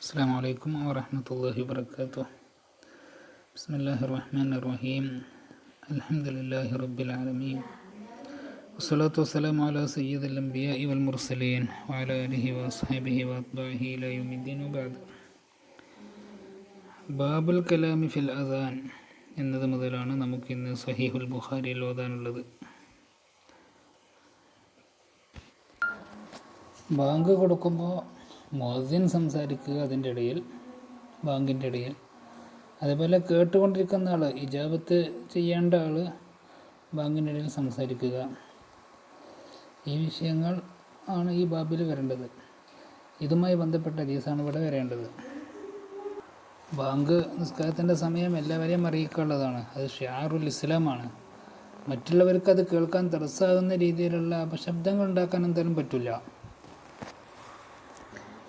അസ്സലാമു അലൈക്കും വറഹ്മത്തുള്ളാഹി വബറകാതുഹു. ബിസ്മില്ലാഹിർ റഹ്മാനിർ റഹീം. അൽഹംദുലില്ലാഹി റബ്ബിൽ ആലമീൻ. വസ്സലാത്തു വസ്സലാമു അലാ സയ്യിദിൽ അംബിയാഇ വൽ മുർസലീൻ വഅലാ ആലിഹി വഅസ്ഹാബിഹി വഅത്ബാഇഹി ഇലാ യൗമിദ്ദീൻ വബഅദ്. ബാബുൽ കലാമി ഫിൽ അദാൻ എന്നത് മുതലാണ് നമുക്കിന്ന് സഹീഹുൽ ബുഖാരിയിൽ ഓതാനുള്ളത്. ബാങ്ക് കൊടുക്കുമ്പോൾ മുഅദ്ദിൻ സംസാരിക്കുക അതിൻ്റെ ഇടയിൽ, ബാങ്കിൻ്റെ ഇടയിൽ. അതേപോലെ കേട്ടുകൊണ്ടിരിക്കുന്ന ആൾ, ഇജാബത്ത് ചെയ്യേണ്ട ആൾ ബാങ്കിൻ്റെ ഇടയിൽ സംസാരിക്കുക. ഈ വിഷയങ്ങൾ ആണ് ഈ ബാബിൽ വരേണ്ടത്. ഇതുമായി ബന്ധപ്പെട്ട ഹദീസാണ് ഇവിടെ വരേണ്ടത്. ബാങ്ക് നിസ്കാരത്തിൻ്റെ സമയം എല്ലാവരെയും അറിയിക്കാനുള്ളതാണ്. അത് ഷിആറുൽ ഇസ്ലാമാണ്. മറ്റുള്ളവർക്ക് അത് കേൾക്കാൻ തടസ്സമാകുന്ന രീതിയിലുള്ള അപശബ്ദങ്ങൾ ഉണ്ടാക്കാൻ എന്തായാലും പറ്റില്ല.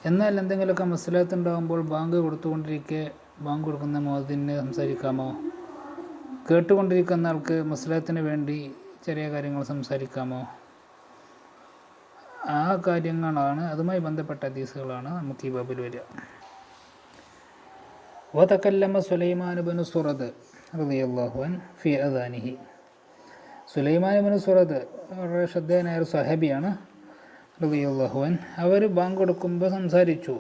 എന്നാൽ എന്തെങ്കിലുമൊക്കെ മസ്ലഹത്ത് ഉണ്ടാകുമ്പോൾ ബാങ്ക് കൊടുത്തുകൊണ്ടിരിക്കെ ബാങ്ക് കൊടുക്കുന്ന മുഅദ്ദിന് സംസാരിക്കാമോ? കേട്ടുകൊണ്ടിരിക്കുന്ന ആൾക്ക് മസ്ലഹത്തിന് വേണ്ടി ചെറിയ കാര്യങ്ങൾ സംസാരിക്കാമോ? ആ കാര്യങ്ങളാണ്, അതുമായി ബന്ധപ്പെട്ട ഹദീസുകളാണ് നമുക്ക് ഈ ബാബിൽ വരിക. വതകല്ലമ സുലൈമാൻ ഇബ്നു സുറദ് റളിയല്ലാഹു അൻഹു ഫി അദാനിഹി. സുലൈമാൻ ഇബ്നു സുറദ് വളരെ ശ്രദ്ധേയനായ ഒരു സ്വഹാബിയാണ് റളിയല്ലാഹു അൻഹു. അവർ ബാങ്ക് കൊടുക്കുമ്പോൾ സംസാരിച്ചു.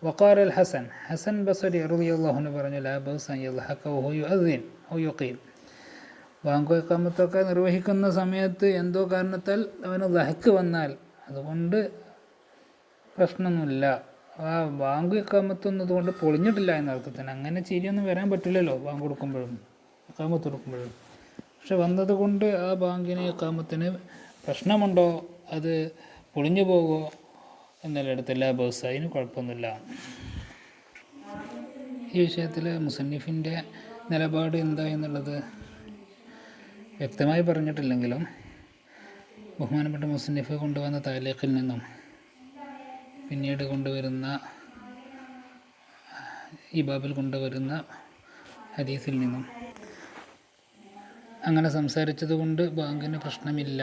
വഖാല അൽ ഹസൻ, ഹസൻ ബസരി റളിയല്ലാഹു അൻഹു പറഞ്ഞു, ലാ ബഅസ അൻ യദ്ഹക വഹുവ യുഅദ്ദിൻ ഔ യുഖീം. ബാങ്ക് ഇഖാമത്തൊക്കെ നിർവഹിക്കുന്ന സമയത്ത് എന്തോ കാരണത്താൽ അവന് ദഹക്ക് വന്നാൽ അതുകൊണ്ട് പ്രശ്നമൊന്നുമില്ല. ആ ബാങ്ക് ഇഖാമത്തൊന്നും അതുകൊണ്ട് പൊളിഞ്ഞിട്ടില്ല എന്ന അർത്ഥത്തിന്. അങ്ങനെ ചിരിയൊന്നും വരാൻ പറ്റില്ലല്ലോ ബാങ്ക് കൊടുക്കുമ്പോഴും ഇഖാമത്ത് കൊടുക്കുമ്പോഴും. പക്ഷെ വന്നതുകൊണ്ട് ആ ബാങ്കിന് ഇഖാമത്തിന് പ്രശ്നമുണ്ടോ, അത് പൊളിഞ്ഞു പോകുമോ എന്നെല്ലായിടത്തില്ല. ബസ് അതിന് കുഴപ്പമൊന്നുമില്ല. ഈ വിഷയത്തിൽ മുസന്നിഫിൻ്റെ നിലപാട് എന്താ എന്നുള്ളത് വ്യക്തമായി പറഞ്ഞിട്ടില്ലെങ്കിലും ബഹുമാനപ്പെട്ട മുസന്നിഫ് കൊണ്ടുവന്ന താലീഖിൽ നിന്നും പിന്നീട് കൊണ്ടുവരുന്ന ഈ ബാബിൽ കൊണ്ടുവരുന്ന ഹദീസിൽ നിന്നും അങ്ങനെ സംസാരിച്ചത് കൊണ്ട് ബാങ്കിന് പ്രശ്നമില്ല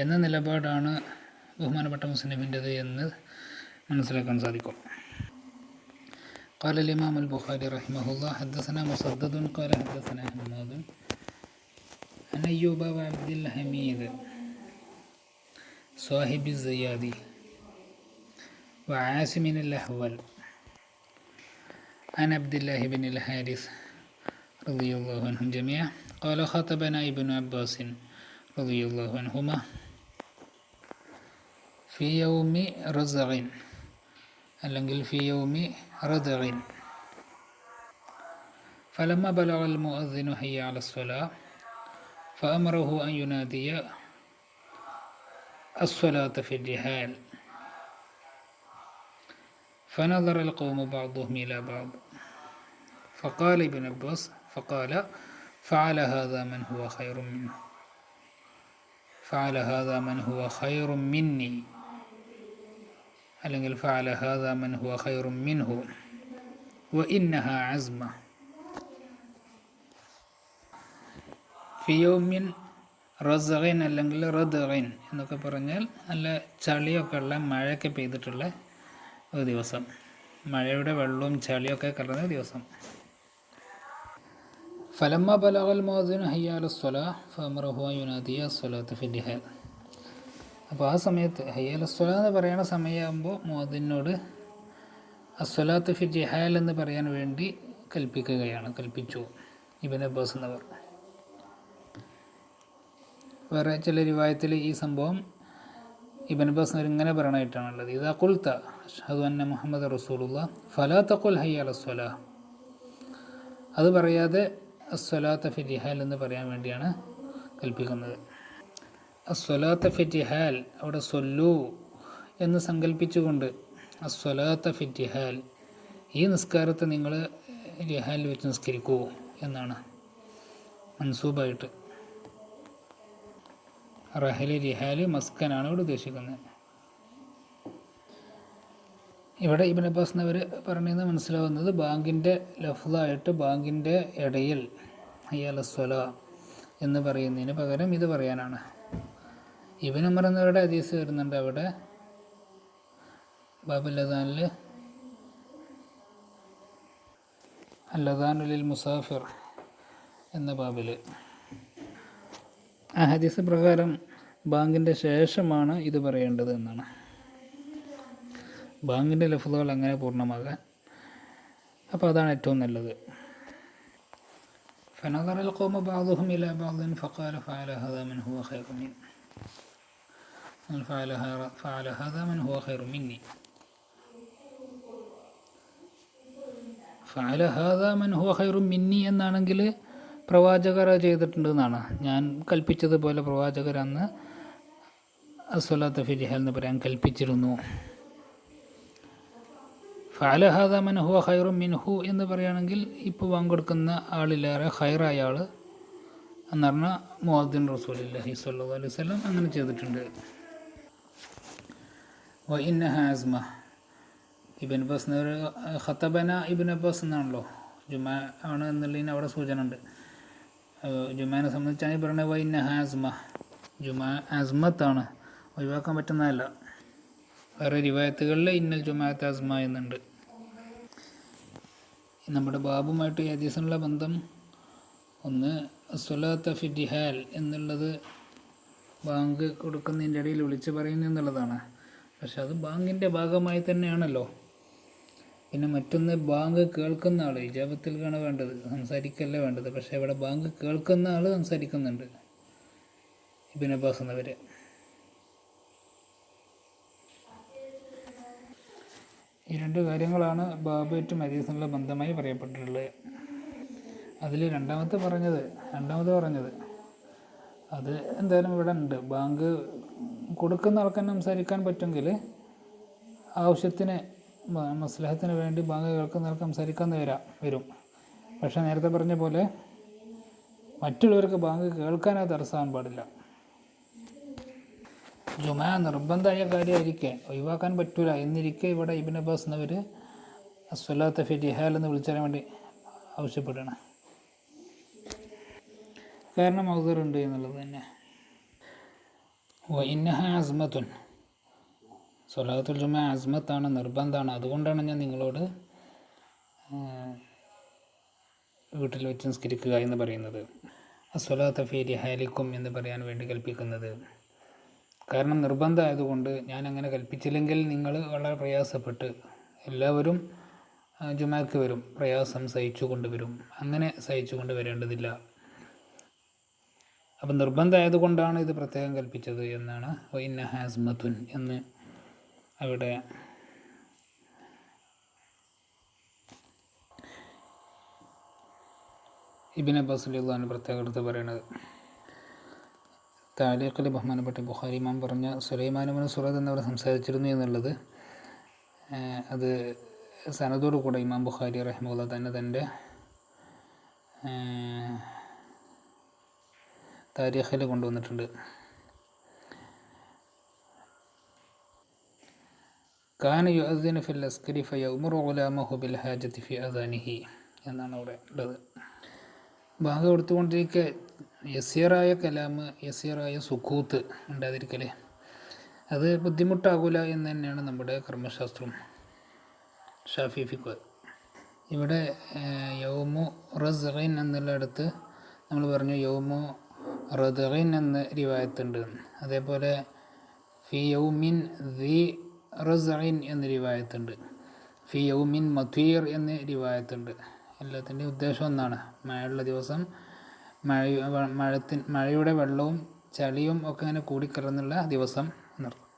എന്ന നിലപാടാണ് ബഹുമാനപ്പെട്ട മുസ്ലിമിൻ്റെത് എന്ന് മനസ്സിലാക്കാൻ സാധിക്കും. قال الإمام البخاري رحمه الله حدثنا مسدد قال حدثنا حماد عن أيوب وعبد الحميد صاحب الزيادي وعاصم الأحول عن عبد الله بن الحارث رضي الله عنهم جميعا قال خطبنا ابن عباس رضي الله عنهما في يوم رزع അല്ലെങ്കിൽ في يوم رزع فلما بلغ المؤذن حي على الصلاة فأمره أن ينادي الصلاة في الرحال فنظر القوم بعضهم إلى بعض فقال ابن عباس فعل هذا من هو خير منه فعل هذا من هو خير مني അല്ലെങ്കിൽ فعل هذا من هو خير منه وإنها عزمة في يوم رزع അല്ലെങ്കിൽ റദ്ഇൻ എന്നൊക്കെ പറഞ്ഞാൽ നല്ല ചളിയൊക്കെ ഉള്ള, മഴയൊക്കെ പെയ്തിട്ടുള്ള ഒരു ദിവസം, മഴയുടെ വെള്ളവും ചളിയൊക്കെ കലർന്ന ദിവസം. فلما بلغ المؤذن حي على الصلاة فأمره أن ينادي الصلاة في الرحال. അപ്പോൾ ആ സമയത്ത് ഹയ്യ അല സ്വലാ എന്ന് പറയുന്ന സമയമാകുമ്പോൾ മുഅദ്ദിനോട് അസ്വലാത്ത് ഫി റിഹാൽ എന്ന് പറയാൻ വേണ്ടി കൽപ്പിച്ചു ഇബ്നു അബ്ബാസ് എന്നവർ. വേറെ ചില റിവായത്തിൽ ഈ സംഭവം ഇബ്നു അബ്ബാസ് ഇങ്ങനെ പറയണമായിട്ടാണുള്ളത്. ഇദാ ഖുൽത അഷ്ഹദു അന്ന മുഹമ്മദ റസൂലുള്ളാഹ് ഫലാ തഖുൽ ഹയ്യ അല സ്വലാ. അത് പറയാതെ അസ്വലാത്ത് ഫി റിഹാൽ എന്ന് പറയാൻ വേണ്ടിയാണ് കൽപ്പിക്കുന്നത്. അസ്വലാത്ത് ഫി റിഹാൽ, അവിടെ സൊല്ലു എന്ന് സങ്കല്പിച്ചുകൊണ്ട് അസ്വലാത്ത് ഫി റിഹാൽ, ഈ നിസ്കാരത്തെ നിങ്ങൾ റിഹാലിൽ വെച്ച് നിസ്കരിക്കൂ എന്നാണ് മൻസൂബായിട്ട്. റഹലി റിഹാല് മസ്കനാണ് ഇവിടെ ഉദ്ദേശിക്കുന്നത്. ഇവിടെ ഇബ്നു അബ്ബാസ് എന്നവർ പറഞ്ഞതെന്ന് മനസ്സിലാവുന്നത് ബാങ്കിൻ്റെ ലഫ്ളായിട്ട് ബാങ്കിൻ്റെ ഇടയിൽ ഹയ്യ അല സ്വലാ എന്ന് പറയുന്നതിന് പകരം ഇത് പറയാനാണ്. ഇബ്നു ഉമർ എന്നവരുടെ ഹദീസ് വരുന്നുണ്ട്. അവിടെ ബാബുൽ അദാനിൽ അല്ലദാനുലിൽ മുസാഫിർ എന്ന ബാബിൽ. ആ ഹദീസ് പ്രകാരം ബാങ്കിൻ്റെ ശേഷമാണ് ഇത് പറയേണ്ടത് എന്നാണ്. ബാങ്കിൻ്റെ ലഫ്ളുകൾ അങ്ങനെ പൂർണ്ണമാകാൻ. അപ്പോൾ അതാണ് ഏറ്റവും നല്ലത്. فنظر القوم بعضهم إلى بعض فقال فعل هذا من هو خير مني فعل هذا من هو خير مني ഫഅല ഹാദാ മൻ ഹുവ ഖൈറു മിന്നി എന്നാണെങ്കിൽ പ്രവാചകർ ചെയ്തിട്ടുണ്ട് എന്നാണ്. ഞാൻ കൽപ്പിച്ചതുപോലെ പ്രവാചകർ അന്ന് അസ്സലാത്തു ഫി റിഹാൽ എന്ന് പറയാൻ കൽപ്പിച്ചിരുന്നു. ഫഅല ഹാദാ മൻ ഹുവ ഖൈറു മിൻഹു എന്ന് പറയുകയാണെങ്കിൽ ഇപ്പോൾ പങ്കെടുക്കുന്ന ആളിലേറെ ഖൈറായ ആൾ എന്ന് പറഞ്ഞാൽ മുഅദ്ദിൻ റസൂലുള്ളാഹി സ്വല്ലല്ലാഹു അലൈഹി വസല്ലം അങ്ങനെ ചെയ്തിട്ടുണ്ട്. വ ഇന്നഹ അസ്മ ഇബ്ൻ അബ്ബാസ് ഖത്തബന ഇബ്ൻ അബ്ബാസ് എന്നാണല്ലോ, ജുമാ ആണ് എന്നുള്ളതിന് അവിടെ സൂചന ഉണ്ട്. ജുമാനെ സംബന്ധിച്ചാണ് പറയുന്നത് വ ഇന്നഹ അസ്മ, ജുമാ അസ്മത്താണ്, ഒഴിവാക്കാൻ പറ്റുന്നതല്ല. വേറെ റിവായത്തുകളിൽ ഇന്നൽ ജുമാഅത്ത് അസ്മ എന്നുണ്ട്. നമ്മുടെ ബാബുമായിട്ട് ഈ ഹദീസിനുള്ള ബന്ധം ഒന്ന് അസ്സലാത്തു ഫി റിഹാൽ എന്നുള്ളത് ബാങ്ക് കൊടുക്കുന്നതിൻ്റെ ഇടയിൽ വിളിച്ച് പറയുന്നു എന്നുള്ളതാണ്. പക്ഷെ അത് ബാങ്കിൻ്റെ ഭാഗമായി തന്നെയാണല്ലോ. പിന്നെ മറ്റൊന്ന് ബാങ്ക് കേൾക്കുന്ന ആൾ ഇജാബത്തിൽക്കാണ് വേണ്ടത്, സംസാരിക്കല്ല വേണ്ടത്. പക്ഷേ ഇവിടെ ബാങ്ക് കേൾക്കുന്ന ആൾ സംസാരിക്കുന്നുണ്ട്. ഇബ്ൻ അബ്ബാസ് എന്നവർ. ഈ രണ്ട് കാര്യങ്ങളാണ് ബാബുമായിട്ടും ഹദീസിനുള്ള ബന്ധമായി പറയപ്പെട്ടിട്ടുള്ളത്. അതിൽ രണ്ടാമത് പറഞ്ഞത് അത് എന്തായാലും ഇവിടെ ഉണ്ട്. ബാങ്ക് കൊടുക്കുന്ന ആൾക്കാരെ സംസാരിക്കാൻ പറ്റുമെങ്കിൽ ആവശ്യത്തിന് മസ്ലഹത്തിന് വേണ്ടി ബാങ്ക് കേൾക്കുന്ന ആൾക്ക് സംസാരിക്കാൻ വരും. പക്ഷേ നേരത്തെ പറഞ്ഞ പോലെ മറ്റുള്ളവർക്ക് ബാങ്ക് കേൾക്കാനത് തടസ്സമാകാൻ പാടില്ല. ജുമാ നിർബന്ധമായ കാര്യമായിരിക്കെ ഒഴിവാക്കാൻ പറ്റൂല എന്നിരിക്കെ ഇവിടെ ഇബ്ൻ അബ്ബാസ് എന്നവർ അസ്സലാത്തു ഫി റിഹാൽ എന്ന് വിളിച്ചാൻ വേണ്ടി ആവശ്യപ്പെടുകയാണ്. കാരണം മൗദൂറുണ്ട് എന്നുള്ളത് തന്നെ. വ ഇന്നഹ അസ്മത്തുൻ, സ്വലാത്തുൽ ജുമാ അസ്മത്താണ്, നിർബന്ധമാണ്. അതുകൊണ്ടാണ് ഞാൻ നിങ്ങളോട് വീട്ടിൽ വെച്ച് നിസ്കരിക്കുക എന്ന് പറയുന്നത്, അസ്സലാത്തു ഫി റിഹാലിക്കും എന്ന് പറയാൻ വേണ്ടി കൽപ്പിക്കുന്നത്. കാരണം നിർബന്ധമായതുകൊണ്ട്. ഞാൻ അങ്ങനെ കൽപ്പിച്ചില്ലെങ്കിൽ നിങ്ങൾ വളരെ പ്രയാസപ്പെട്ട് എല്ലാവരും ജുമാക്ക് വരും, പ്രയാസം സഹിച്ചു കൊണ്ടുവരും. അങ്ങനെ സഹിച്ചു കൊണ്ട് വരേണ്ടതില്ല. അപ്പം നിർബന്ധമായതുകൊണ്ടാണ് ഇത് പ്രത്യേകം കൽപ്പിച്ചത് എന്നാണ് വ ഇന്നഹ അസ്മത്തുൻ എന്ന് അവിടെ ഇബ്ൻ അബ്ബാസ് റളിയല്ലാഹു അൻഹു പ്രത്യേകം എടുത്ത് പറയുന്നത്. താലീഖിൽ ബഹുമാനപ്പെട്ട ബുഖാരി ഇമാം പറഞ്ഞ സുലൈമാൻ ഇബ്നു സുറദ് എന്നവർ സംസാരിച്ചിരുന്നു എന്നുള്ളത്, അത് സനദോടു കൂടെ ഇമാം ബുഖാരി റഹിമഹുല്ലാഹ് തന്നെ തൻ്റെ താരീഖിൽ കൊണ്ടുവന്നിട്ടുണ്ട്. കാന യുഅദ്ദിനു ഫിൽ അസ്കരി ഫയഉമുറു ഗുലാമഹു ബിൽ ഹാജത്തി ഫി അദാനിഹി എന്നാണ് അവിടെ ഉള്ളത്. ബാങ്ക് കൊടുത്തുകൊണ്ടിരിക്കെ യസീറായ കലാമ്, യസീറായ സുക്കൂത്ത് ഉണ്ടാതിരിക്കലേ, അത് ബുദ്ധിമുട്ടാകൂല എന്ന് തന്നെയാണ് നമ്മുടെ കർമ്മശാസ്ത്രം ഷാഫി ഫിഖ്. ഇവിടെ യൗമു റസ്ഗിൻ എന്നുള്ളിടത്ത് നമ്മൾ പറഞ്ഞു യൗമു റദ്ഗിൻ എന്ന റിവായത്തുണ്ട്. അതേപോലെ ഫി യൗമിൻ ദി റസ്ഗിൻ എന്ന റിവായത്തുണ്ട്. ഫി യൗമിൻ മത്വീർ എന്ന റിവായത്തുണ്ട്. എല്ലാത്തിൻ്റെയും ഉദ്ദേശം ഒന്നാണ്, മഴയുള്ള ദിവസം മഴയുടെ വെള്ളവും ചളിയും ഒക്കെ ഇങ്ങനെ കൂടിക്കലർന്നുള്ള ദിവസം എന്നർത്ഥം.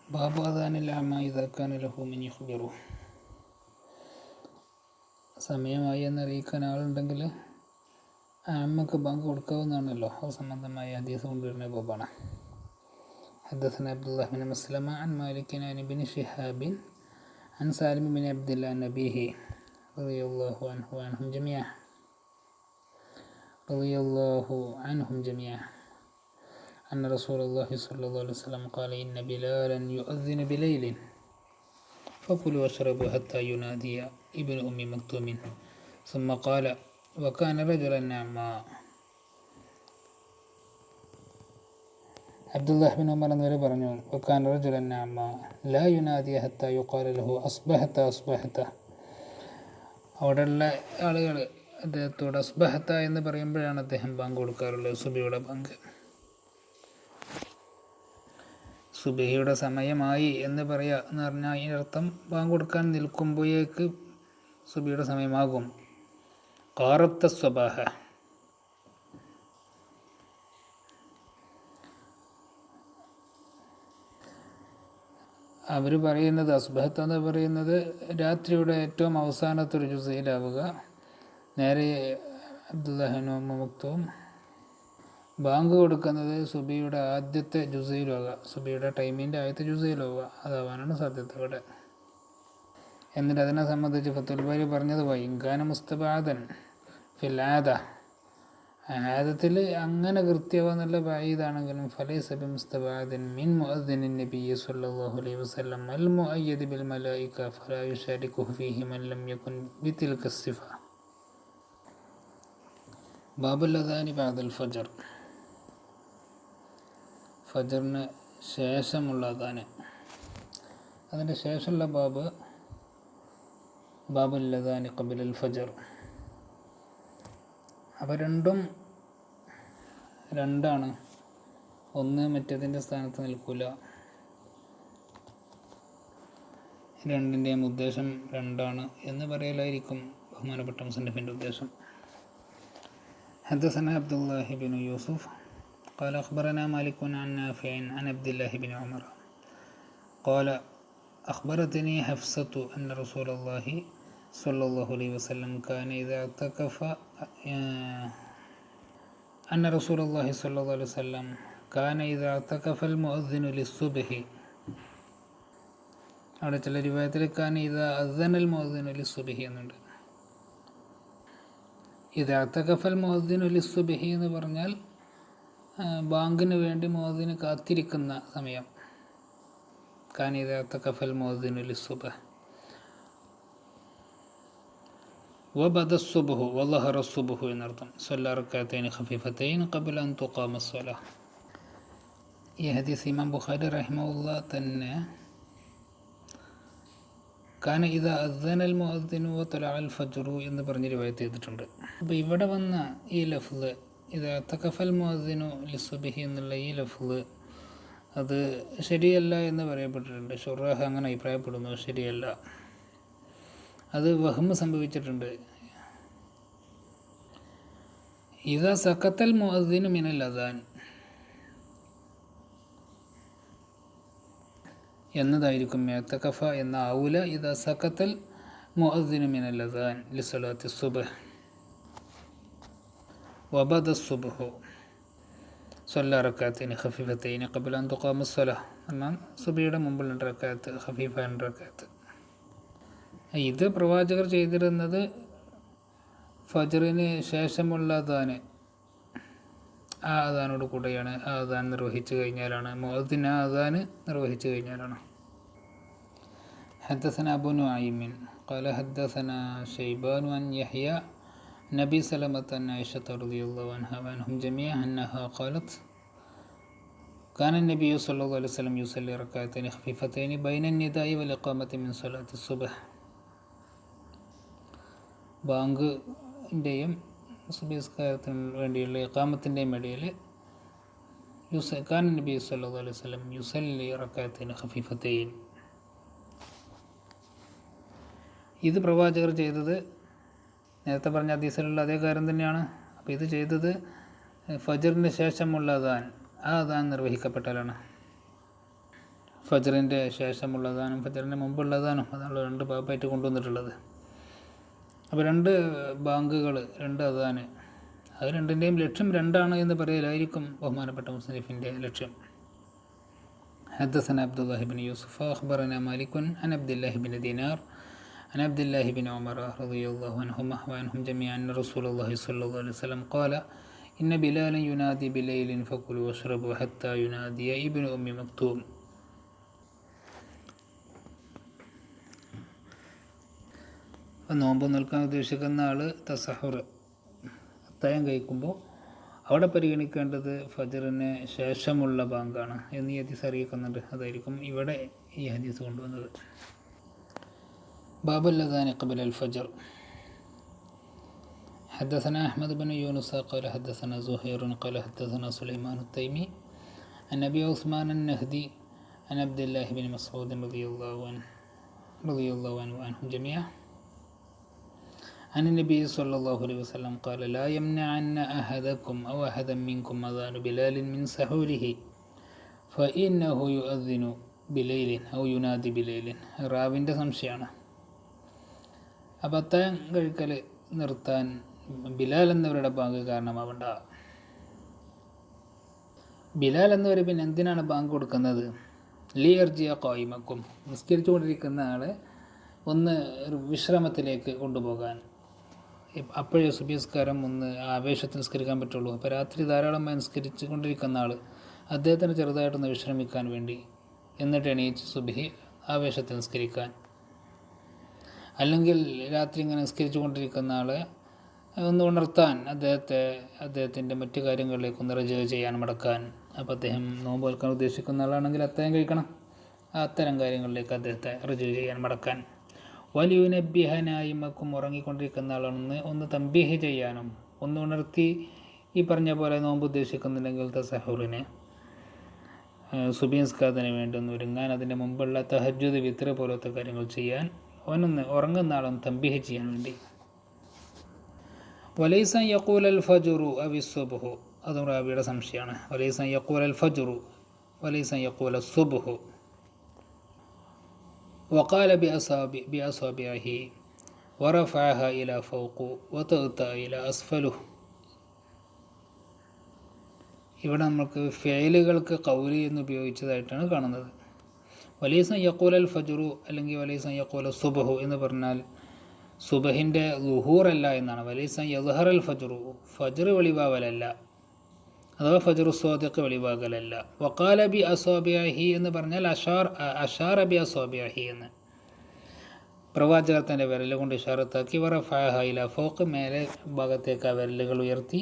ബാബു അദാനിൽ അമ ഇദാ കാന ലഹു മൻ യുഖ്ബിറു, സമയമായി എന്നറിയിക്കാൻ ആളുണ്ടെങ്കിൽ അമ്മക്ക് ബാങ്ക് കൊടുക്കാവുന്നതാണല്ലോ. അത് സംബന്ധമായ ഹദീസ് കൊണ്ടുവരുന്ന ബാബാണ്. ഹദ്ദസനാ അബ്ദുല്ലാഹ് ബിൻ മസ്ലമ അൻ മാലികിൻ അൻ ഇബ്നു ശിഹാബിൻ അൻ സാലിം ബിൻ അബ്ദില്ലാഹ് അൻ അബീഹി റളിയല്ലാഹു അൻഹു عنهم جميعا أن رسول الله صلى الله عليه وسلم قال إن بلالا يؤذن بليل فكلوا واشربوا حتى ينادي ابن أم مكتوم ثم قال وكان رجلا نعما. അബ്ദുല്ലാഹ് ബിൻ ഉമർ എന്നവർ പറഞ്ഞു വകാന റജുലൻ നഅമ ലാ യുനാദി ഹത്താ യുഖാല ലഹു അസ്ബഹത അസ്ബഹത, അവിടെയുള്ള ആളുകൾ അദ്ദേഹത്തോട് അസ്ബഹത്ത എന്ന് പറയുമ്പോഴാണ് അദ്ദേഹം ബാങ്ക് കൊടുക്കാറുള്ളത്, സുബഹിയുടെ ബാങ്ക്. സുബഹിയുടെ സമയമായി എന്ന് പറയുക എന്ന് പറഞ്ഞാൽ അതിനർത്ഥം ബാങ്ക് കൊടുക്കാൻ നിൽക്കുമ്പോഴേക്ക് സുബഹിയുടെ സമയമാകും. ഖാറബ്ത സ്വബാഹ. അവർ പറയുന്നത് അസ്ബഹത്ത് എന്ന് പറയുന്നത് രാത്രിയുടെ ഏറ്റവും അവസാനത്തെ ഒരു ജുസയിലാവുക. നേരെ അബ്ദുല്ലാഹിബ്നു ഉമ്മു മക്തൂം ബാങ്ക് കൊടുക്കുന്നത് സുബിയുടെ ആദ്യത്തെ ജുസയിലാവുക, സുബിയുടെ ടൈമിൻ്റെ ആദ്യത്തെ ജുസയിലാവുക. അതാവാനാണ് സാധ്യത ഇവിടെ. എന്നിട്ട് അതിനെ സംബന്ധിച്ച് ഫത്തുൽ ബാരി പറഞ്ഞത് വൈങ്കാന മുസ്തബാദൻ ഫിൽ ആദ, ആദത്തിൽ അങ്ങനെ കൃത്യമെന്നുള്ള ബായിദാണെങ്കിലും ഫലൈസ ബി മുസ്തബാദിൻ മിൻ മുഅദ്ദിനിൻ നബിയ്യി സ്വല്ലല്ലാഹു അലൈഹി വസല്ലം അൽ മുഅയ്യദ് ബിൽ മലായിക ഫലാ യുശാരികുഹു ഫീഹി മൻ ലം യകുൻ ബിതിൽക സിഫ. ബാബുൽ അദാനി ബഅദൽ ഫജ്ർ, ഫജ്റിന് ശേഷമുള്ള അദാന്. അതിൻ്റെ ശേഷമുള്ള ബാബുൽ അദാനി ഖബലൽ ഫജ്ർ. അപ്പോൾ രണ്ടാണ്, ഒന്ന് മറ്റേതിൻ്റെ സ്ഥാനത്ത് നിൽക്കില്ല. രണ്ടിൻ്റെയും ഉദ്ദേശം രണ്ടാണ് എന്ന് പറയലായിരിക്കും ബഹുമാനപ്പെട്ട മുസന്നിഫിൻ്റെ ഉദ്ദേശം. ഹദ്ദസനാ അബ്ദുല്ലാഹി ബിൻ യൂസുഫ് قال أخبرنا مالك عن نافع عن عبد الله بن عمر قال أخبرتني حفصة أن رسول الله صلى الله عليه وسلم كان إذا اعتكف أن رسول الله صلى الله عليه وسلم كان إذا اعتكف المؤذن للصبح. അവിടെ ചില റിവായത്തിൽ കാന ഇദാ അദ്ദനൽ മുഅദ്ദിനു ലിസ്സുബ്ഹി എന്നുണ്ട്. ഇദാ അഅ്തകഫൽ മുഅദ്ദിനു ലിസ്സുബ്ഹി എന്ന് പറഞ്ഞാൽ ബാങ്കിന് വേണ്ടി മുഅദ്ദിന് കാത്തിരിക്കുന്ന സമയം. കാന ഇദാ അഅ്തകഫൽ മുഅദ്ദിനു ലിസ്സുബ്ഹി وبدا الصبح وظهر الصبح എന്നർത്ഥം. صلى ركعتين خفيفتين قبل أن تقام الصلاة. ഈ ഹദീസ് ഇമാം ബുഖാരി റഹിമഹുല്ലാ തന്നെ കാന ഇദാ അദ്ദനൽ മുഅദ്ദിനു വതലഅൽ ഫജ്റു എന്ന് പറഞ്ഞ് റിവായത്ത് ചെയ്തിട്ടുണ്ട്. അപ്പോൾ ഇവിടെ വന്ന ഈ ലഫ്ള് ഇദാ തകഫൽ മുഅദ്ദിനു ലിസ്സുബ്ഹി എന്നുള്ള ഈ ലഫ്ള് അത് ശരിയല്ല എന്ന് പറയപ്പെട്ടിട്ടുണ്ട്. ശുറാഹ് അങ്ങനെ അഭിപ്രായപ്പെടുന്നു, ശരിയല്ല, അത് വഹ്മ് സംഭവിച്ചിട്ടുണ്ട്. ഇദാ സഖത്തൽ മുഅദ്ദിനു മിനൽ അദാൻ എന്നതായിരിക്കും ഇഅ്തകഫ എന്ന ആവൂല. ഇദാ സഖത്തൽ മുഅദ്ദിനു മിനൽ അദാൻ ലിസ്സലാത്തി സുബ്ഹ് വബദ സുബ്ഹു സ്വല്ലാ റക്അത്തൈനി ഖഫീഫത്തൈനി ഖബ്ല അൻ തുഖാമ സ്സലാഹ് എന്നാൽ സുബ്ഹിയുടെ മുമ്പിൽ 2 റക്അത്ത്, ഖഫീഫ 2 റക്അത്ത്. ഇത് പ്രവാചകർ ചെയ്തിരുന്നത് ഫജ്റിന് ശേഷമുള്ള അദാന്, ആ അദാനോട് കൂടെയാണ്. ആ അദാൻ നിർവഹിച്ചു കഴിഞ്ഞാലാണ്, മുഅദ്ദിൻ ആ അദാന് നിർവഹിച്ചു കഴിഞ്ഞാലാണ്. ഹദ്ദസനാ അബൂ നുഅയ്മിൻ ഖാല ഹദ്ദസനാ ശൈബാൻ അൻ യഹ്യ നബി സലമത്ത് അൻ ആയിഷത റളിയല്ലാഹു അൻഹാ വഅൻഹും ജമീഅൻ അന്നഹാ ഖാലത്ത് കാന നബി സല്ലല്ലാഹു അലൈഹി വസല്ലം യുസല്ലി റക്അത്തൈനി ഖഫീഫത്തൈനി ബൈന നിദാഇ വൽ ഇഖാമത്തി മിൻ സ്വലാത്തി സുബ്ഹ്. ബാങ്കിൻ്റെയും സുബ്ഹിസ്കാരത്തിന് വേണ്ടിയുള്ള ഇഖാമത്തിൻ്റെയും ഇടയിൽ കാന നബി സല്ലല്ലാഹു അലൈഹി വസല്ലം യുസല്ലി റക്അത്തൈനി ഖഫീഫത്തൈൻ. ഇത് പ്രവാചകർ ചെയ്തത് നേരത്തെ പറഞ്ഞ ഹദീസിലുള്ള അതേ കാര്യം തന്നെയാണ്. അപ്പോൾ ഇത് ചെയ്തത് ഫജ്റിന് ശേഷമുള്ള അദാൻ, ആ അദാൻ നിർവഹിക്കപ്പെട്ടാലാണ്. ഫജ്റിൻ്റെ ശേഷമുള്ള അദാനും ഫജ്റിന് മുമ്പുള്ള അദാനും അതാണ് 2 ഭാഗമായിട്ട് കൊണ്ടുവന്നിട്ടുള്ളത്. അപ്പോൾ 2 ബാങ്കുകൾ, 2 അദാന്, അത് രണ്ടിൻ്റെയും ലക്ഷ്യം 2 എന്ന് പറയലായിരിക്കും ബഹുമാനപ്പെട്ട മുസ്ലിഫിൻ്റെ ലക്ഷ്യം. ഹദ്ദസനാ അബ്ദുല്ലാഹി ബിൻ യൂസുഫ് അഖ്ബറനാ മാലികുൻ അൻ അബ്ദില്ലാഹി ബിൻ ദീനാർ عن عبد الله بن عمر رضي الله عنهما وعنهم جميعا أن رسول الله صلى الله عليه وسلم قال إن بلالا ينادي بليل فكلوا واشربوا حتى ينادي ابن أم مكتوم. നോമ്പ് നിൽക്കാൻ ഉദ്ദേശിക്കുന്ന ആൾ തസഹുർ അത്താഴം കഴിക്കുമ്പോൾ അവിടെ പരിഗണിക്കേണ്ടത് ഫജ്റിന് ശേഷമുള്ള ബാങ്കാണ് എന്ന് ഈ ഹദീസ് അറിയിക്കുന്നുണ്ട്. അതായിരിക്കും ഇവിടെ ഈ ഹദീസ് കൊണ്ടുവന്നത്. ബാബുൽ അദാനി ഖബല അൽ ഫജ്ർ. حدثنا أحمد بن يونس قال حدثنا زهير قال حدثنا سليمان التيمي عن أبي عثمان النهدي عن عبد الله بن مسعود رضي الله عنه وعنهم جميعا عن النبي صلى الله عليه وسلم قال لا يمنعن أحدكم أو أحدا منكم أذان بلال من سحوره فإنه يؤذن بليل أو ينادي بليل. റാവിൻ്റെ സംശയമാണ്. അപ്പം അത്താഴം കഴിക്കൽ നിർത്താൻ ബിലാൽ എന്നവരുടെ ബാങ്ക് കാരണമാവണ്ട. ബിലാൽ എന്നവർ പിന്നെ എന്തിനാണ് ബാങ്ക് കൊടുക്കുന്നത്? ലി അർജിയ ഖായിമക്കും, നിസ്കരിച്ചു കൊണ്ടിരിക്കുന്ന ആളെ ഒന്ന് വിശ്രമത്തിലേക്ക് കൊണ്ടുപോകാൻ. അപ്പോഴേ സുബഹിസ്കാരം ഒന്ന് ആവേശത്തിൽ നിസ്കരിക്കാൻ പറ്റുള്ളൂ. അപ്പോൾ രാത്രി ധാരാളമായി നിസ്കരിച്ചു കൊണ്ടിരിക്കുന്ന ആൾ അദ്ദേഹത്തിന് ചെറുതായിട്ടൊന്ന് വിശ്രമിക്കാൻ വേണ്ടി, എന്നിട്ട് എണീച്ച് സുബഹി ആവേശത്തിൽ നിസ്കരിക്കാൻ. അല്ലെങ്കിൽ രാത്രി ഇങ്ങനെ നിസ്കരിച്ചു കൊണ്ടിരിക്കുന്ന ആളെ ഒന്ന് ഉണർത്താൻ, അദ്ദേഹത്തിൻ്റെ മറ്റു കാര്യങ്ങളിലേക്കൊന്ന് റജ ചെയ്യാൻ, മടക്കാൻ. അപ്പോൾ അദ്ദേഹം നോമ്പ് വെൽക്കാൻ ഉദ്ദേശിക്കുന്ന ആളാണെങ്കിൽ അത്താഴം കഴിക്കണം. അത്തരം കാര്യങ്ങളിലേക്ക് അദ്ദേഹത്തെ റജ ചെയ്യാൻ, മടക്കാൻ. വലിയുനബ്ബിഹനായിമക്കും, ഉറങ്ങിക്കൊണ്ടിരിക്കുന്ന ആളാണെന്ന് ഒന്ന് തംബീഹ് ചെയ്യാനും, ഒന്ന് ഉണർത്തി ഈ പറഞ്ഞ പോലെ നോമ്പ് ഉദ്ദേശിക്കുന്നുണ്ടെങ്കിൽ തസഹുറിന് സുബഹി നിസ്കാരത്തിന് വേണ്ടി ഒന്ന് ഒരുങ്ങാൻ, അതിൻ്റെ മുമ്പുള്ള തഹജ്ജുദ് വിത്ർ പോലത്തെ കാര്യങ്ങൾ ചെയ്യാൻ, അവനൊന്ന് ഉറങ്ങുന്ന ആളൊന്ന് തംബീഹ് ചെയ്യാൻ വേണ്ടി. വലൈസൻ യഖൂൽ അൽ ഫജ്റു അവി സുബ്ഹു, അതും റാവിയുടെ സംശയമാണ്. വലൈസൻ യഖൂൽ അൽ ഫജ്റു വലൈസൻ യഖൂൽ അസ്സുബ്ഹു وقال بأصابعه ورفعها إلى فوق وتغطى إلى أسفله. ഇവിടെ നമുക്ക് ഫെയിലുകൾക്ക് കൗലി എന്ന് ഉപയോഗിച്ചതായിട്ടാണ് കാണുന്നത്. വലൈസൻ യഖൂൽ അൽ ഫജ്റു അല്ലെങ്കിൽ വലൈസൻ യഖൂൽ സുബ്ഹു എന്ന് പറഞ്ഞാൽ സുബഹിൻ്റെ ളുഹൂറല്ല എന്നാണ്. വലൈസൻ യദ്ഹർ അൽ ഫജ്റു, ഫജ്ർ വെളിവാകലല്ല, അഥവാ ഫജ്റു സ്വാദിഖ് വെളിവാകലല്ല. വഖാല ബി അസ്വാബിഅഹി എന്ന് പറഞ്ഞാൽ അഷാറ ബി അസ്വാബിഅഹി എന്ന് പ്രവാചകർ തൻ്റെ വിരൽ കൊണ്ട് ഇഷാറത്താക്കി. വറഫഅഹ ഇലാ ഫൗഖ്, മേലെ ഭാഗത്തേക്ക് ആ വിരലുകൾ ഉയർത്തി.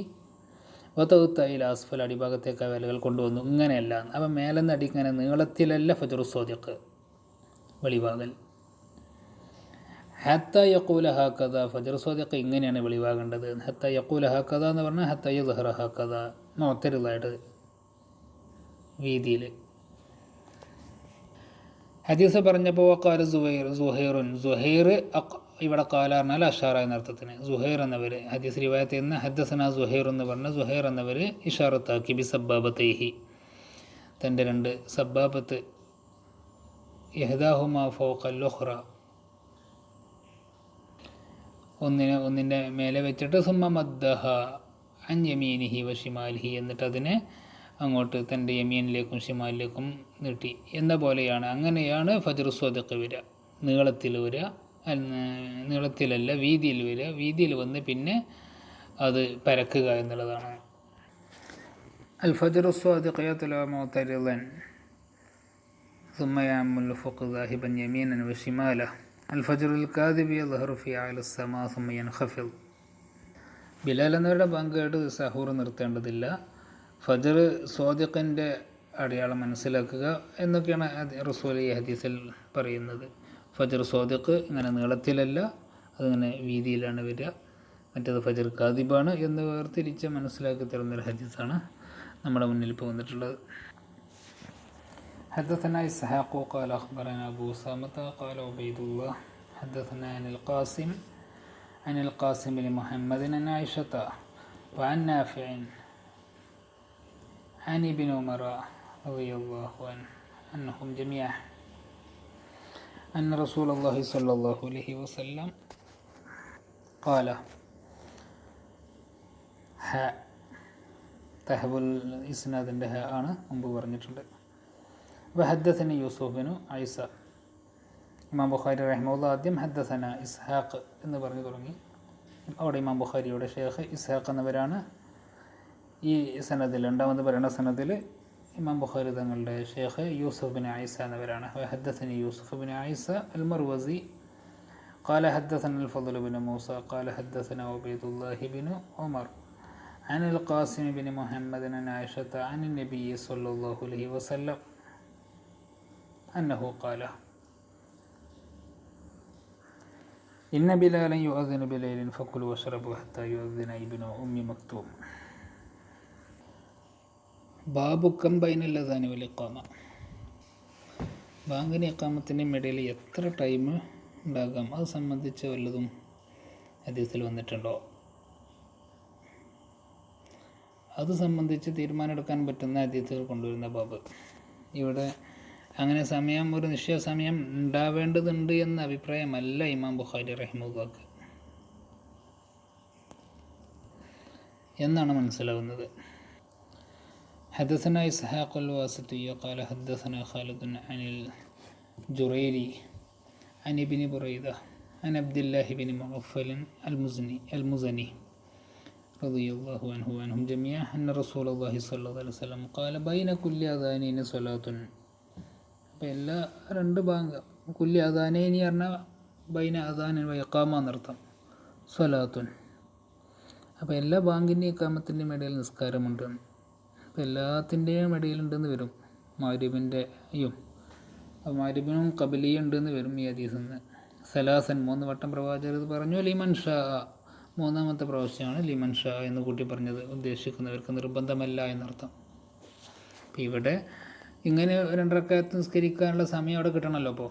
വതൗത്ത ഇലാ അസ്ഫൽ, അടിഭാഗത്തേക്ക് ആ വിരലുകൾ കൊണ്ടുവന്നു. ഇങ്ങനെയല്ല. അപ്പം മേലെന്ന് അടിങ്ങനെ നീളത്തിലല്ല ഫജ്റു സ്വാദിഖ് വെളിവാകൽ. ഹത്ത യഖൂല ഹാക്കഥ, ഫജ്ർ സ്വാദിഖ് ഇങ്ങനെയാണ് വെളിവാകേണ്ടത്. ഹത്ത യഖൂല ഹാക്കഥ എന്ന് പറഞ്ഞാൽ ഹത്ത യദ്ഹറ ഹാക്കഥ, മുഅ്തരിളായിട്ട് വീതിയിൽ. ഹദീസ് പറഞ്ഞപ്പോൾ വഖാല സുഹൈറുൻ, സുഹൈർ ഇവിടെ കാല പറഞ്ഞാൽ അഷാറ എന്ന അർത്ഥത്തിന്. സുഹൈർ എന്നവർ ഹദീസ് റിവായത്തിൽ നിന്ന് ഹദ്ദസന സുഹൈർ എന്ന് പറഞ്ഞ സുഹൈർ എന്നവർ ഇഷാറത്താക്കി ബി സബ്ബാബത്തൈഹി, തൻ്റെ രണ്ട് സബ്ബാബത്ത്, ഇഹ്ദാഹുമാ ഫൗഖൽ ഉഖ്റ, ഒന്നിൻ്റെ മേലെ വെച്ചിട്ട് സുമ്മ മദ്ദഹ അൻ യമീനിഹി വ ഷിമാലിഹി, എന്നിട്ട് അതിനെ അങ്ങോട്ട് തൻ്റെ യമീനിലേക്കും ഷിമാലിലേക്കും നീട്ടി എന്ന പോലെയാണ്. അങ്ങനെയാണ് ഫജ്റു സ്വാദിഖ് വരിക. നീളത്തിൽ വരിക, നീളത്തിലല്ല വീതിയിൽ വരിക. വീതിയിൽ വന്ന് പിന്നെ അത് പരക്കുക എന്നുള്ളതാണ്. അൽ ഫജ്റു സ്വാദിഖ് യത്ലഉ മുഅ്തരിളൻ സുമ്മ യഅമുൽ ഫഖ് ദാഹിബൻ യമീനൻ വ ഷിമാലഹ. അൽ ഫജ്റുൽ കാദിബ് യദ്ഹറു ഫി അഅല അസ്സമാ സുമ്മ യൻഖഫിദ്. ബിലാൽ എന്നവരുടെ പങ്കായിട്ട് സഹൂർ നിർത്തേണ്ടതില്ല. ഫജ്ർ സ്വാദിഖിൻ്റെ അടയാളം മനസ്സിലാക്കുക എന്നൊക്കെയാണ് റസൂൽ ഈ ഹദീസിൽ പറയുന്നത്. ഫജ്ർ സ്വാദിഖ് ഇങ്ങനെ നീളത്തിലല്ല, അതിങ്ങനെ വീതിയിലാണ് വരിക. മറ്റേത് ഫജ്ർ കാദിബാണ് എന്ന് വേർതിരിച്ച് മനസ്സിലാക്കി തരുന്നൊരു ഹദീസാണ് നമ്മുടെ മുന്നിൽ ഇപ്പോൾ വന്നിട്ടുള്ളത്. حدثنا إسحاق قال أخبرنا أبو أسامة قال عبيد الله حدثنا عن القاسم بن محمد عن عائشة وعن نافع عن ابن عمر رضي الله عنه أنهم جميعا أن رسول الله صلى الله عليه وسلم قال തഹബുൽ ഇസ്നാദിൻ്റെ ആണ് മുമ്പ് പറഞ്ഞിട്ടുണ്ട്. വഹദ്ദസനി യൂസുഫ് ബിനു ഐസ. ഇമാം ബുഖാരി റഹിമഹുല്ലാഹ് ആദ്യം ഹദ്ദസന ഇസ്ഹാഖ് എന്ന് പറഞ്ഞു തുടങ്ങി. അവിടെ ഇമാം ബുഖാരിയുടെ ഷേഖ് ഇസ്ഹാഖ് എന്നവരാണ്. ഈ സനദിൽ രണ്ടാമത് പറയുന്ന സനദിൽ ഇമാം ബുഖാരി തങ്ങളുടെ ഷേഖ് യൂസുഫ് ബിൻ ഐസ എന്നവരാണ്. വഹദ്ദസനി യൂസുഫ് ബിൻ ഐസ അൽ മർവസി قال حدثنا الفضل بن موسى قال حدثنا عبيد الله بن عمر عن القاسم بن محمد عن عائشة عن النبي صلى الله عليه وسلم أنه قال. ഇന്ന ബിലാലൻ യുഅദ്ദിനു ബിലൈലിൻ ഫകുലു വശ്റബു ഹത്താ യുഅദ്ദിന ഇബ്നു ഉമ്മി മക്തൂം. ബാബു കം ബൈനൽ അദാനി വൽ ഇഖാമ. ബാങ്കിന് ഇഖാമത്തിൻ്റെയും ഇടയിൽ എത്ര ടൈം ഉണ്ടാകാം, അത് സംബന്ധിച്ച് വല്ലതും ഹദീസിൽ വന്നിട്ടുണ്ടോ? അത് സംബന്ധിച്ച് തീരുമാനമെടുക്കാൻ പറ്റുന്ന ഹദീസുകൾ കൊണ്ടുവരുന്ന ബാബ്. ഇവിടെ അങ്ങനെ സമയം, ഒരു നിശ്ചയ സമയം ഉണ്ടാവേണ്ടതുണ്ട് എന്ന അഭിപ്രായമല്ല ഇമാം ബുഖാരി റഹിമഹുല്ലാഹ് എന്നാണ് മനസ്സിലാവുന്നത്. حدثنا إسحاق الواسطي قال حدثنا خالد عن الجريري عن ابن بريدة عن عبد الله بن مغفل المزني رضي الله عنه وعنهم جميعا أن رسول الله صلى الله عليه وسلم قال بين كل أذانين صلاة. അപ്പോൾ എല്ലാ രണ്ട് ബാങ്ക്, കുല്ലി അദാനൈനി പറഞ്ഞാൽ ബൈന അദാനിൻ വ ഇഖാമ എന്നർത്ഥം, സ്വലാത്തുൻ. അപ്പോൾ എല്ലാ ബാങ്കിൻ്റെയും ഇഖാമത്തിൻ്റെയും ഇടയിൽ നിസ്കാരമുണ്ട്. അപ്പോൾ എല്ലാത്തിൻ്റെയും ഇടയിലുണ്ടെന്ന് വരും. മഗ്രിബിൻ്റെയും മഗ്രിബിനും ഖബലിയും ഉണ്ടെന്ന് വരും ഈ ഹദീസിൽ നിന്ന്. സലാസൻ 3 വട്ടം പ്രവാചകർ പറഞ്ഞു. ലിമൻ ഷാ 3ാമത്തെ പ്രാവശ്യമാണ് ലിമൻ ഷാ എന്ന് കൂട്ടി പറഞ്ഞത്, ഉദ്ദേശിക്കുന്നവർക്ക് നിർബന്ധമല്ല എന്നർത്ഥം. അപ്പോൾ ഇവിടെ ഇങ്ങനെ 2 റക്അത്ത് നിസ്കരിക്കാനുള്ള സമയം അവിടെ കിട്ടണമല്ലോ. അപ്പോൾ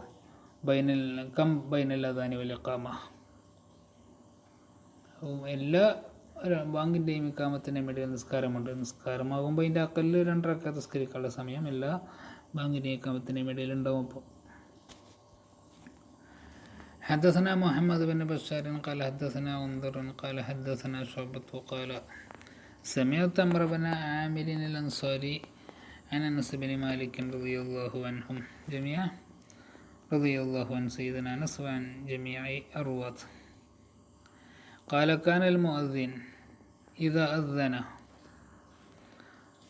ബൈനൽ അദാനി വൽ ഇഖാമ, എല്ലാ ബാങ്കിൻ്റെയും ഇഖാമത്തിൻ്റെയും ഇടയിൽ നിസ്കാരമുണ്ട്. നിസ്കാരമാകുമ്പോൾ അതിൻ്റെ അക്കലിൽ 2 റക്അത്ത് നിസ്കരിക്കാനുള്ള സമയം എല്ലാ ബാങ്കിൻ്റെയും ഇഖാമത്തിൻ്റെയും ഇടയിൽ ഉണ്ടാവും. അപ്പോൾ حدثنا محمد بن بشار قال حدثنا انظر قال حدثنا شعبة قال سمعت عمرو بن عامر الأنصاري عن أنس بن مالك رضي الله عنهم جميعا رضي الله عن سيدنا أنس وعن جميع الرواة قال كان المؤذن إذا أذن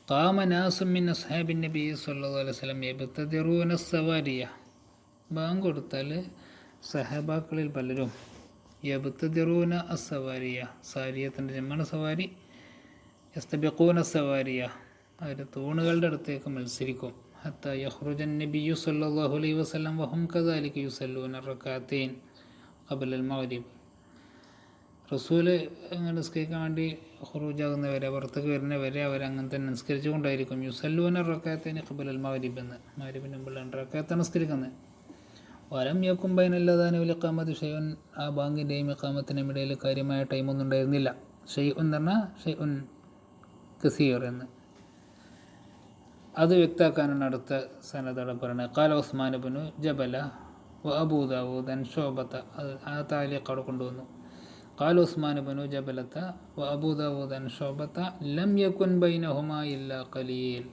قام ناس من أصحاب النبي صلى الله عليه وسلم يبتدرون السوارية. ബാങ്ക് കൊടുത്താൽ സഹബാക്കളിൽ പലരും യബ്തദിറൂന അസ്സവാരിയ, സാരിയത്തിൻ്റെ ജമ്മാണ് സവാരി, യസ്തബിഖൂന സവാരിയ, അവർ തൂണുകളുടെ അടുത്തേക്ക് മത്സരിക്കും. ഹത്താ യഖ്റുജൻ നബിയ്യു സല്ലല്ലാഹു അലൈഹി വസല്ലം വഹും കദാലിക യുസല്ലൂന റകഅത്തൈൻ ഖബലൽ മഗ്രിബ്. റസൂൽ അങ്ങനെ നിസ്കരിക്കാൻ വേണ്ടി ഖുറൂജാകുന്നവരെ, പുറത്തേക്ക് വരുന്നവരെ അവരങ്ങനെ തന്നെ നിസ്കരിച്ചു കൊണ്ടായിരിക്കും. യുസല്ലൂന റകഅത്തൈൻ ഖബലൽ മഗ്രിബ് എന്ന്, മഗ്രിബിന് മുമ്പ് 2 റകഅത്താണ് നിസ്കരിക്കുന്നത്. വലം യകും ബൈനൽ അദാനി വൽ ഇഖാമത്തി ഷൈഉൻ, ആ ബാങ്കിൻ്റെയും ഇഖാമത്തിൻ്റെയും ഇടയിൽ കാര്യമായ ടൈമൊന്നും ഉണ്ടായിരുന്നില്ല. ഷൈഉൻ എന്ന് പറഞ്ഞാൽ ഷൈഉൻ കസീർ എന്ന്, അത് വ്യക്തമാക്കാനാണ് അടുത്ത സനദോടെ പറയുന്നത്. ഖാല ഉസ്മാൻ ഇബ്നു ജബല വ അബൂ ദാവൂദ് അൻ ശുഅബത, ആ താലിഖ് അവിടെ കൊണ്ടുവന്നു. ഖാല ഉസ്മാൻ ഇബ്നു ജബലത വ അബൂ ദാവൂദ് അൻ ശുഅബത ലം യകുൻ ബൈനഹുമാ ഇല്ലാ ഖലീൽ,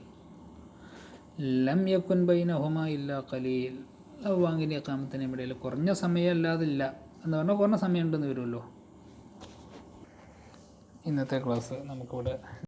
ലം യകുൻ ബൈനഹുമാ ഇല്ലാ ഖലീൽ. ബാങ്കിൻ്റെ ഇഖാമത്തിൻ്റെ ഇടയിൽ കുറഞ്ഞ സമയം അല്ലാതില്ല എന്ന് പറഞ്ഞാൽ കുറഞ്ഞ സമയം ഉണ്ടെന്ന് വരുമല്ലോ. ഇന്നത്തെ ക്ലാസ് നമുക്കിവിടെ